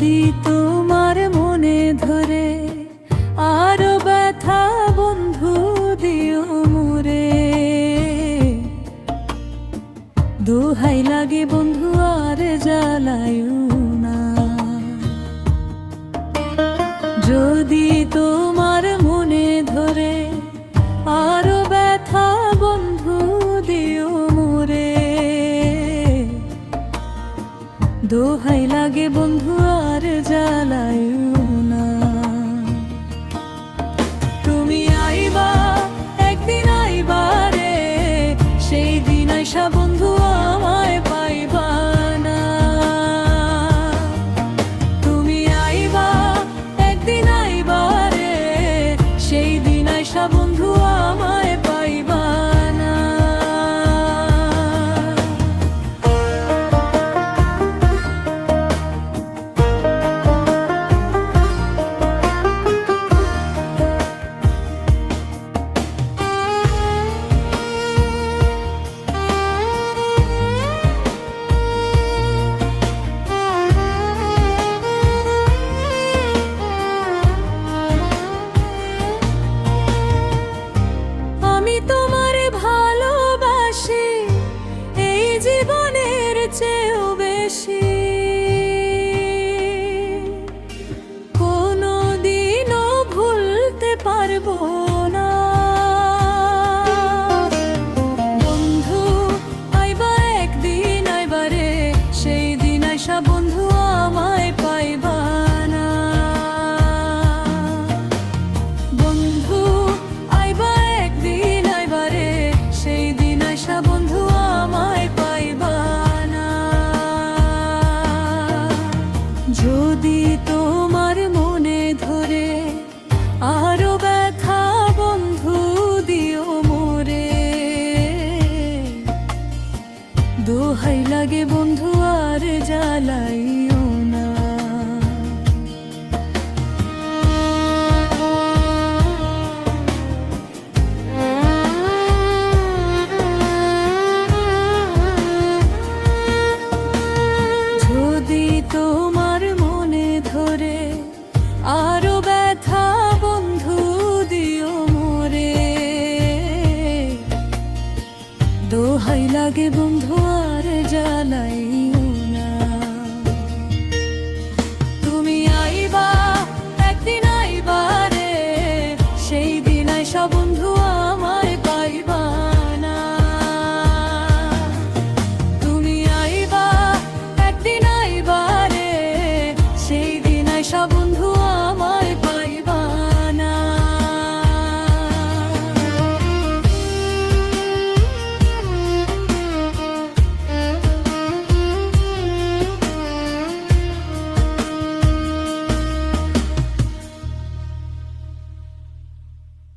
যদি তোমার মনে ধরে আরো ব্যথা বন্ধু দিও মোরে, দোহাই লাগে বন্ধু আর জ্বালায়ও না। যদি তোমার মনে ধরে আরো ব্যথা বন্ধু দিও মোরে, দোহাই লাগে বন্ধু আর জ্বালায়ও না। তুমি আইবা একদিন আইবা রে, সেই দিন আইসা বন্ধু আমায় পাইবা না। তুমি আইবা একদিন আইবা রে, সেই দিন আইসা বন্ধু আমায় পাইবা না। আমি তোমারে ভালোবাসি এই জীবনের চেয়েও বেশি, কোনোদিনও ভুলতে পারবো না। বন্ধু আইবা একদিন আইবা রে, সেই দিন আইসা বন্ধু আমায় পাইবা না। বন্ধু আইবা একদিন আইবা রে, সেই দিন আইসা বন্ধু আমায় পাইবা না। যদি তোমার মনে ধরে আরো ব্যথা বন্ধু দিও মোরে, দোহাই লাগে বন্ধু আর জ্বালাইও না। যদি তোমার মনে ধরে আরো ব্যথা বন্ধু দিও মোরে, দোহাই লাগে বন্ধু আর জ্বালাই